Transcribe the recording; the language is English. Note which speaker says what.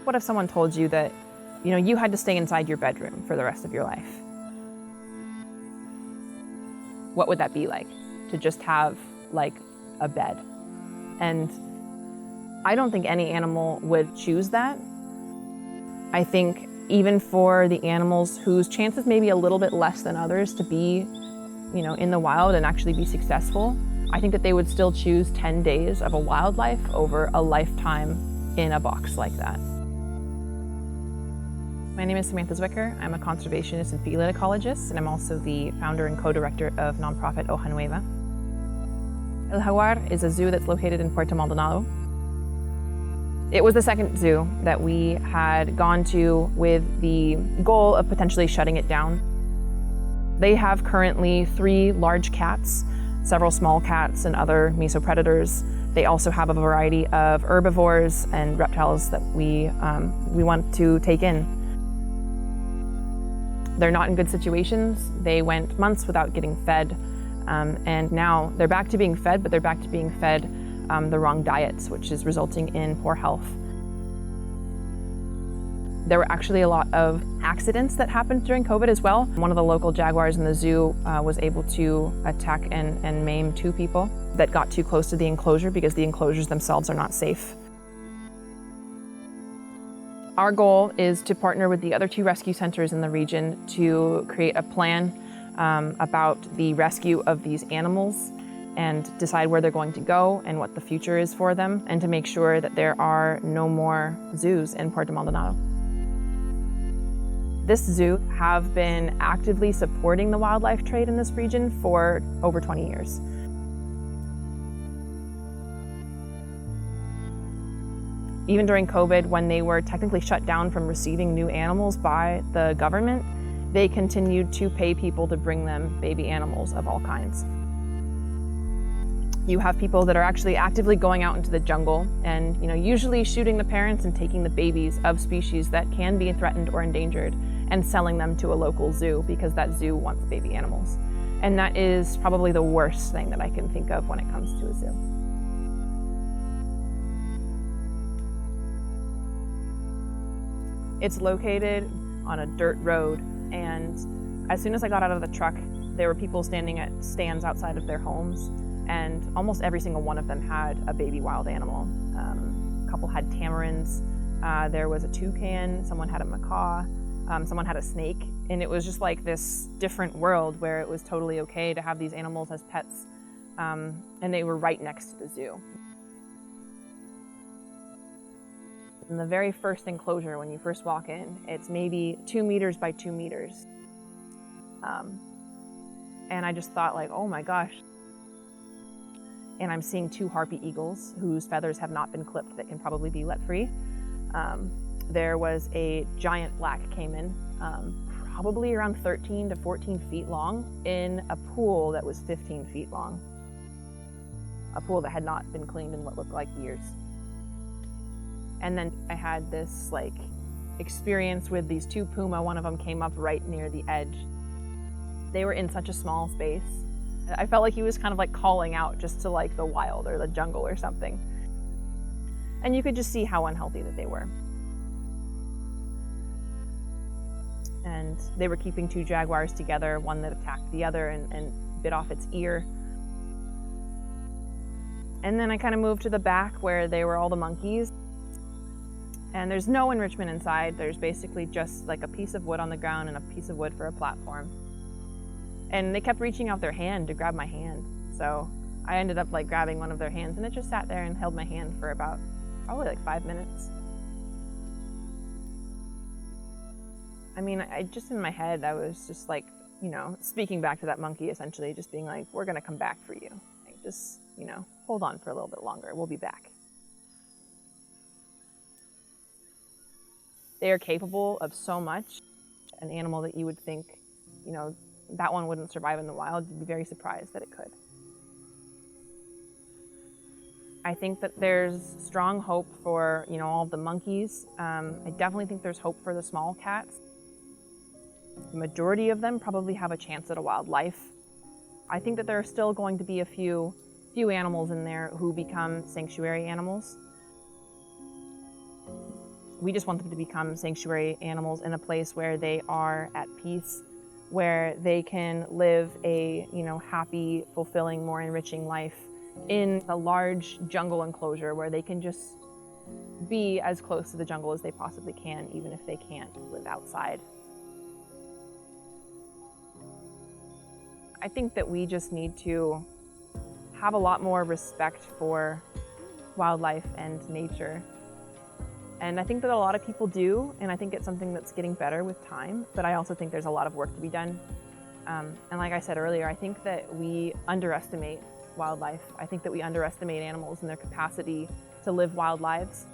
Speaker 1: What if someone told you that, you had to stay inside your bedroom for the rest of your life? What would that be like, to just have like a bed? And I don't think any animal would choose that. I think even for the animals whose chances may be a little bit less than others to be, in the wild and actually be successful, I think that they would still choose 10 days of a wildlife over a lifetime in a box like that. My name is Samantha Zwicker. I'm a conservationist and feline ecologist, and I'm also the founder and co-director of nonprofit Hoja Nueva. El Jaguar is a zoo that's located in Puerto Maldonado. It was the second zoo that we had gone to with the goal of potentially shutting it down. They have currently 3 large cats, several small cats, and other mesopredators. They also have a variety of herbivores and reptiles that we want to take in. They're not in good situations. They went months without getting fed, and now they're back to being fed, but they're back to being fed the wrong diets, which is resulting in poor health. There were actually a lot of accidents that happened during COVID as well. One of the local jaguars in the zoo was able to attack and maim 2 people that got too close to the enclosure because the enclosures themselves are not safe. Our goal is to partner with the other 2 rescue centers in the region to create a plan about the rescue of these animals and decide where they're going to go and what the future is for them, and to make sure that there are no more zoos in Puerto Maldonado. This zoo have been actively supporting the wildlife trade in this region for over 20 years. Even during COVID, when they were technically shut down from receiving new animals by the government, they continued to pay people to bring them baby animals of all kinds. You have people that are actually actively going out into the jungle and, usually shooting the parents and taking the babies of species that can be threatened or endangered and selling them to a local zoo because that zoo wants baby animals. And that is probably the worst thing that I can think of when it comes to a zoo. It's located on a dirt road, and as soon as I got out of the truck, there were people standing at stands outside of their homes, and almost every single one of them had a baby wild animal. A couple had tamarins, there was a toucan, someone had a macaw, someone had a snake, and it was just like this different world where it was totally okay to have these animals as pets, and they were right next to the zoo. In the very first enclosure, when you first walk in, it's maybe 2 meters by 2 meters. And I just thought like, oh my gosh. And I'm seeing 2 harpy eagles whose feathers have not been clipped that can probably be let free. There was a giant black caiman, probably around 13 to 14 feet long, in a pool that was 15 feet long. A pool that had not been cleaned in what looked like years. And then I had this experience with these 2 puma. One of them came up right near the edge. They were in such a small space. I felt like he was kind of calling out just to the wild or the jungle or something. And you could just see how unhealthy that they were. And they were keeping 2 jaguars together, one that attacked the other and bit off its ear. And then I kind of moved to the back where they were all the monkeys. And there's no enrichment inside. There's basically just a piece of wood on the ground and a piece of wood for a platform. And they kept reaching out their hand to grab my hand. So I ended up grabbing one of their hands, and it just sat there and held my hand for about probably 5 minutes. I mean, I just in my head, I was just speaking back to that monkey, essentially just being we're gonna come back for you. Just, hold on for a little bit longer, we'll be back. They are capable of so much. An animal that you would think, that one wouldn't survive in the wild, you'd be very surprised that it could. I think that there's strong hope for, all of the monkeys. I definitely think there's hope for the small cats. The majority of them probably have a chance at a wild life. I think that there are still going to be a few animals in there who become sanctuary animals. We just want them to become sanctuary animals in a place where they are at peace, where they can live a, happy, fulfilling, more enriching life in a large jungle enclosure where they can just be as close to the jungle as they possibly can, even if they can't live outside. I think that we just need to have a lot more respect for wildlife and nature. And I think that a lot of people do, and I think it's something that's getting better with time, but I also think there's a lot of work to be done. And like I said earlier, I think that we underestimate wildlife. I think that we underestimate animals and their capacity to live wild lives.